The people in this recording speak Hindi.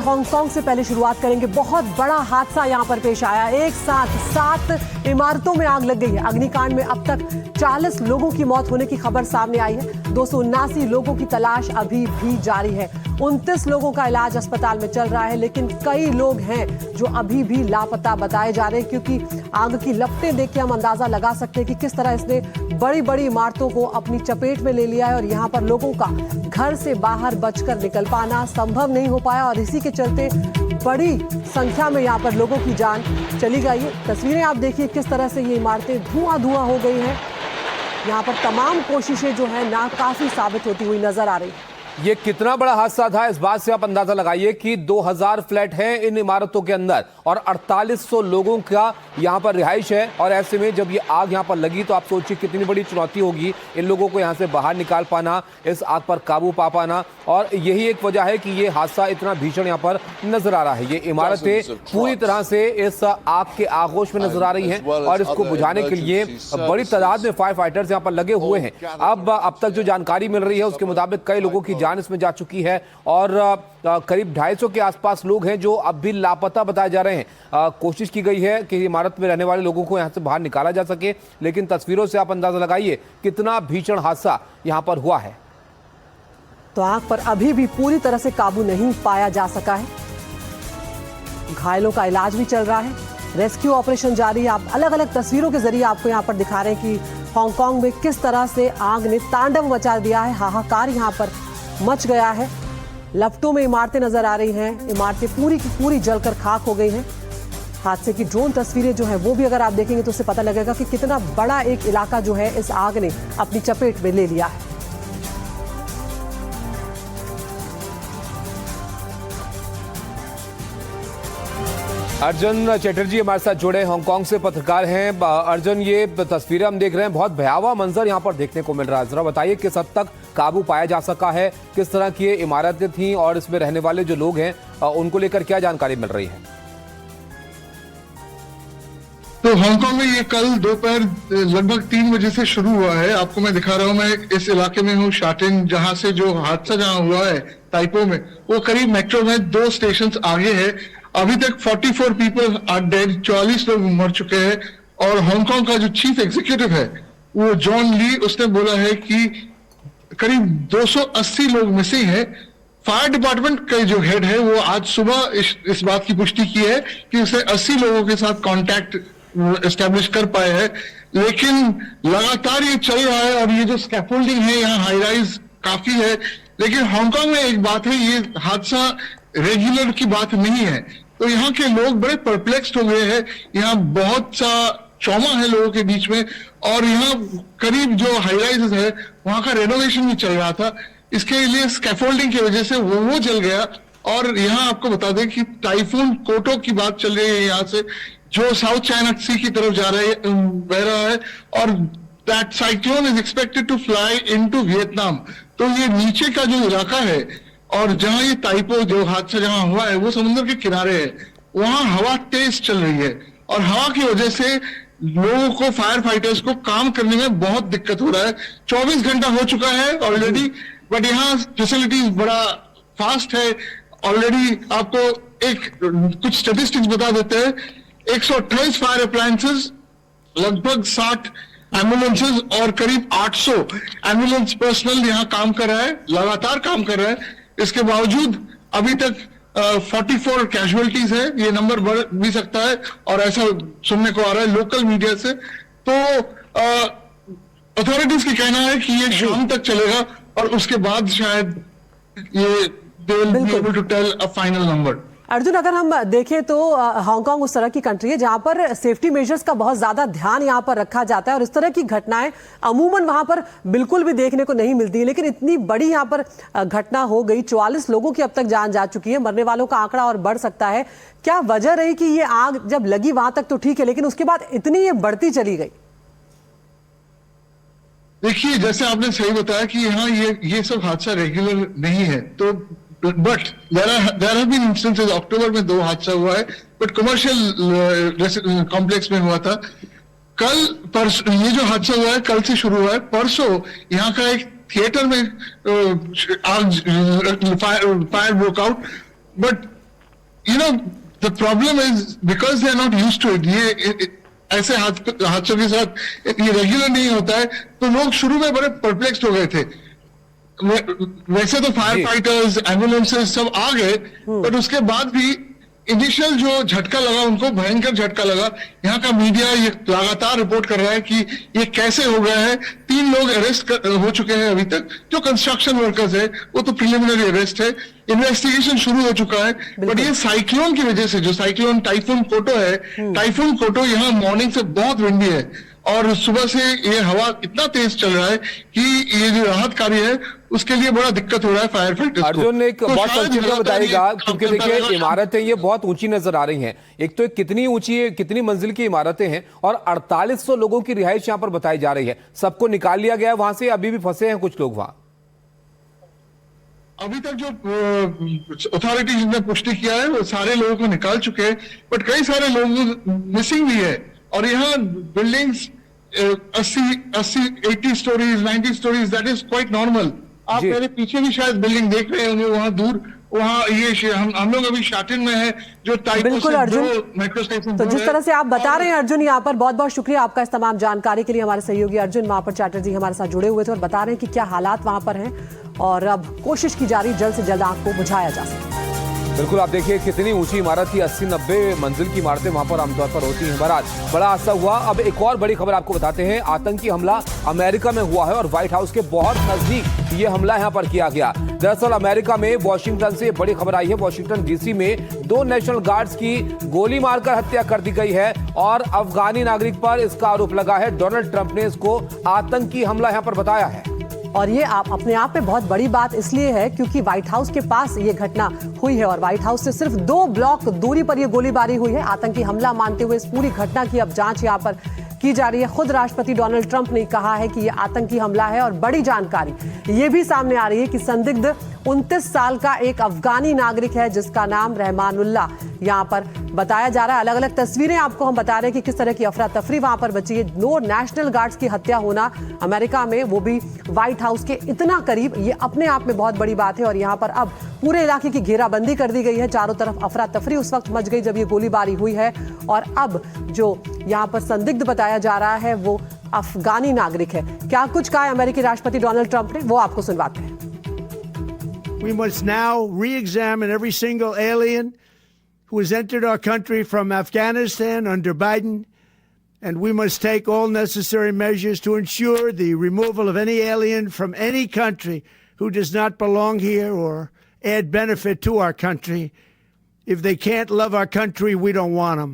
हांगकांग से पहले शुरुआत करेंगे। बहुत बड़ा हादसा यहां पर पेश आया। एक साथ 7 इमारतों में आग लग गई है। अग्निकांड में अब तक 40 लोगों की मौत होने की खबर सामने आई है। 279 लोगों की तलाश अभी भी जारी है। 29 लोगों का इलाज अस्पताल में चल रहा है, लेकिन कई लोग हैं जो अभी भी लापता बताए जा रहे हैं, क्योंकि आग की लपटें देख के हम अंदाजा लगा सकते हैं कि किस तरह इसने बड़ी बड़ी इमारतों को अपनी चपेट में ले लिया है और यहाँ पर लोगों का घर से बाहर बचकर निकल पाना संभव नहीं हो पाया और इसी के चलते बड़ी संख्या में यहाँ पर लोगों की जान चली गई है। तस्वीरें आप देखिए किस तरह से ये इमारतें धुआं हो गई हैं। यहाँ पर तमाम कोशिशें जो है नाकाफी साबित होती हुई नजर आ रही है। ये कितना बड़ा हादसा था, इस बात से आप अंदाजा लगाइए कि 2000 फ्लैट हैं इन इमारतों के अंदर और 4800 लोगों का यहां पर रिहाइश है। और ऐसे में जब ये आग यहां पर लगी तो आप सोचिए कितनी बड़ी चुनौती होगी इन लोगों को यहां से बाहर निकाल पाना, इस आग पर काबू पा पाना। और यही एक वजह है कि ये हादसा इतना भीषण यहां पर नजर आ रहा है। ये इमारतें पूरी तरह से इस आग के आगोश में नजर आ रही हैं और इसको बुझाने के लिए बड़ी तादाद में फायर फाइटर्स यहां पर लगे हुए हैं। अब तक जो जानकारी मिल रही है उसके मुताबिक कई लोगों की जान इसमें जा चुकी है और करीब 250 के आसपास लोग हैं जो अब भी लापता बताए जा रहे हैं। कोशिश की गई है कि इमारत में रहने वाले लोगों को यहां से बाहर निकाला जा सके, लेकिन तस्वीरों से आप अंदाजा लगाइए कितना भीषण हादसा यहां पर हुआ है। तो आग पर अभी भी पूरी तरह से काबू नहीं पाया जा सका है। घायलों का इलाज भी चल रहा है, रेस्क्यू ऑपरेशन जारी है। आप अलग अलग तस्वीरों के जरिए आपको यहाँ पर दिखा रहे हैं कि हांगकांग में किस तरह से आग ने तांडव मचा दिया है। हाहाकार यहाँ पर मच गया है। लपटों में इमारतें नजर आ रही हैं। इमारतें पूरी की पूरी जलकर खाक हो गई हैं। हादसे की ड्रोन तस्वीरें जो है वो भी अगर आप देखेंगे तो उससे पता लगेगा कि कितना बड़ा एक इलाका जो है इस आग ने अपनी चपेट में ले लिया है। अर्जुन चटर्जी हमारे साथ जुड़े हांगकांग से पत्रकार हैं। अर्जुन, ये तस्वीरें हम देख रहे हैं, बहुत भयावह मंजर यहां पर देखने को मिल रहा है। जरा बताइए किस हद तक काबू पाया जा सका है, किस तरह की इमारतें थीं और इसमें रहने वाले जो लोग हैं उनको लेकर क्या जानकारी मिल रही है? तो हांगकांग में ये कल दोपहर लगभग 3 बजे से शुरू हुआ है। आपको मैं दिखा रहा हूँ, मैं इस इलाके में हूँ शाटिन, जहां से जो हादसा जहां हुआ है ताइपो में, वो करीब मेट्रो में 2 स्टेशन आगे है। अभी तक 44 पीपल आर डेड, 44 लोग मर चुके हैं। और हांगकांग का जो चीफ एग्जीक्यूटिव है वो जॉन ली, उसने बोला है कि करीब 280 लोग मिसिंग है। फायर डिपार्टमेंट का जो हेड है वो आज सुबह इस बात की पुष्टि की है कि उसे 80 लोगों के साथ कांटेक्ट एस्टेब्लिश कर पाए हैं, लेकिन लगातार ये चल रहा है। और ये जो स्कैफोल्डिंग है यहाँ हाई राइज काफी है, लेकिन हांगकांग में एक बात है, ये हादसा रेगुलर की बात नहीं है। तो यहाँ के लोग बड़े परप्लेक्स्ड हो गए हैं। यहाँ बहुत सा ट्रॉमा है लोगों के बीच में और यहाँ करीब जो हाई राइज है वहां का रेनोवेशन भी चल रहा था। इसके लिए स्कैफोल्डिंग की वजह से वो जल गया। और यहाँ आपको बता दें कि टाइफून कोटो की बात चल रही है यहाँ से, जो साउथ चाइना सी की तरफ बह रहा है और that cyclone is expected to fly into Vietnam. तो ये नीचे का जो इलाका है और जहां ये ताइपो जो हादसा जहां हुआ है वो समुद्र के किनारे है, वहां हवा तेज चल रही है और हवा की वजह से लोगों को, फायर फाइटर्स को काम करने में बहुत दिक्कत हो रहा है। 24 घंटा हो चुका है ऑलरेडी, बट यहाँ फैसिलिटीज बड़ा फास्ट है ऑलरेडी। आपको कुछ स्टेटिस्टिक्स बता देते हैं। 128 फायर अप्लायंसेस, लगभग 60 एम्बुलेंसेस और करीब 800 एम्बुलेंस पर्सनल यहाँ काम कर रहा है, लगातार काम कर रहा है। इसके बावजूद अभी तक 44 कैजुअलिटीज है। ये नंबर बढ़ भी सकता है और ऐसा सुनने को आ रहा है लोकल मीडिया से। तो अथॉरिटीज की कहना है कि ये शाम तक चलेगा और उसके बाद शायद ये they will be able to tell a final number। Arjun, अगर हम देखें तो हांगकांग उस तरह की कंट्री है जहां पर सेफ्टी मेजर्स का बहुत ज्यादा ध्यान यहां पर रखा जाता है और इस तरह की घटनाएं अमूमन वहां पर बिल्कुल भी देखने को नहीं मिलती, लेकिन इतनी बड़ी यहां पर घटना हो गई। 44 लोगों की अब तक जान जा चुकी है, मरने वालों का आंकड़ा और बढ़ सकता है। क्या वजह रही कि ये आग जब लगी वहां तक तो ठीक है, लेकिन उसके बाद इतनी ये बढ़ती चली गई? देखिए, जैसे आपने सही बताया कि यहाँ ये सब हादसा रेगुलर नहीं है, तो but there have been instances। अक्टूबर में 2 हादसा हुआ है, बट कमर्शियल कॉम्प्लेक्स में हुआ था। ये जो हादसा हुआ है कल से शुरू हुआ है। परसों यहाँ का एक थिएटर में fire broke out, but you know, the problem is because they are not used to it. ये ऐसे हादसों के साथ ये रेगुलर नहीं होता है, तो लोग शुरू में बड़े परप्लेक्स्ड हो गए थे। वैसे तो फायर फाइटर्स, एम्बुलेंसेस सब आ गए, बट उसके बाद भी इनिशियल जो झटका लगा, उनको भयंकर झटका लगा। यहाँ का मीडिया ये लगातार रिपोर्ट कर रहा है कि ये कैसे हो गया है। 3 लोग अरेस्ट हो चुके हैं अभी तक, जो कंस्ट्रक्शन वर्कर्स है, वो तो प्रिलिमिनरी अरेस्ट है, इन्वेस्टिगेशन शुरू हो चुका है। बट ये साइक्लोन की वजह से, जो साइक्लोन टाइफून कोटो है, टाइफून कोटो यहाँ मॉर्निंग से बहुत विंडी है और सुबह से ये हवा इतना तेज चल रहा है कि ये जो राहत कार्य है उसके लिए बड़ा दिक्कत हो रहा है फायर फाइटर्स को। अर्जुन ने एक बहुत संक्षिप्त में बताएगा, क्योंकि देखिए इमारतें ये बहुत ऊंची नजर आ रही हैं। एक तो कितनी ऊंची है, कितनी मंजिल की इमारतें हैं, और 4800 लोगों की रिहाइश यहाँ पर बताई जा रही है। सबको निकाल लिया गया है वहां से, अभी भी फंसे हैं कुछ लोग वहां? अभी तक जो अथॉरिटीज ने पुष्टि किया है वो सारे लोगों को निकाल चुके हैं, बट कई सारे लोग मिसिंग भी है। और यहाँ buildings 80 stories, 90 stories, that is quite normal. आप मेरे पीछे भी शायद बिल्डिंग देख रहे होंगे वहां दूर, वहाँ ये हम लोग अभी शाटिन में है, जो बिल्कुल अर्जुन, मेट्रो स्टेशन। तो जिस तरह से आप बता रहे हैं अर्जुन, यहाँ पर बहुत बहुत शुक्रिया आपका इस तमाम जानकारी के लिए। हमारे सहयोगी अर्जुन महापर चैटर्जी हमारे साथ जुड़े हुए थे और बता रहे हैं कि क्या हालात वहां पर हैं, और अब कोशिश की जा रही जल्द से जल्द आग को बुझाया जा सके। बिल्कुल, आप देखिए कितनी ऊंची इमारत थी, 80-90 मंजिल की इमारतें वहां पर आमतौर पर होती हैं। बहरहाल बड़ा हादसा हुआ। अब एक और बड़ी खबर आपको बताते हैं। आतंकी हमला अमेरिका में हुआ है और व्हाइट हाउस के बहुत नजदीक ये हमला यहां पर किया गया। दरअसल अमेरिका में वाशिंगटन से बड़ी खबर आई है। वाशिंगटन डीसी में 2 नेशनल गार्ड्स की गोली मारकर हत्या कर दी गई है और अफगानी नागरिक पर इसका आरोप लगा है। डोनाल्ड ट्रंप ने इसको आतंकी हमला यहां पर बताया है। और ये अपने आप में बहुत बड़ी बात इसलिए है क्योंकि व्हाइट हाउस के पास ये घटना हुई है और व्हाइट हाउस से सिर्फ 2 ब्लॉक दूरी पर ये गोलीबारी हुई है। आतंकी हमला मानते हुए इस पूरी घटना की अब जांच यहाँ पर की जा रही है। खुद राष्ट्रपति डोनाल्ड ट्रंप ने कहा है कि यह आतंकी हमला है और बड़ी जानकारी ये भी सामने आ रही है कि संदिग्ध 29 साल का एक अफगानी नागरिक है जिसका नाम रहमानुल्लाह यहाँ पर बताया जा रहा है। अलग अलग तस्वीरें आपको हम बता रहे हैं कि किस तरह की अफरा तफरी वहां पर बची है। 2 नेशनल गार्ड्स की हत्या होना अमेरिका में, वो भी व्हाइट हाउस के इतना करीब, ये अपने आप में बहुत बड़ी बात है। और यहाँ पर अब पूरे इलाके की घेराबंदी कर दी गई है। चारों तरफ अफरा तफरी उस वक्त मच गई जब ये गोलीबारी हुई है। और अब जो यहाँ पर संदिग्ध बताया जा रहा है वो अफगानी नागरिक है। क्या कुछ कहा है अमेरिकी राष्ट्रपति डोनाल्ड ट्रंप ने, वो आपको सुनवाते हैं। We must now re-examine every single alien who has entered our country from Afghanistan under Biden, and we must take all necessary measures to ensure the removal of any alien from any country who does not belong here or add benefit to our country. If they can't love our country, we don't want them.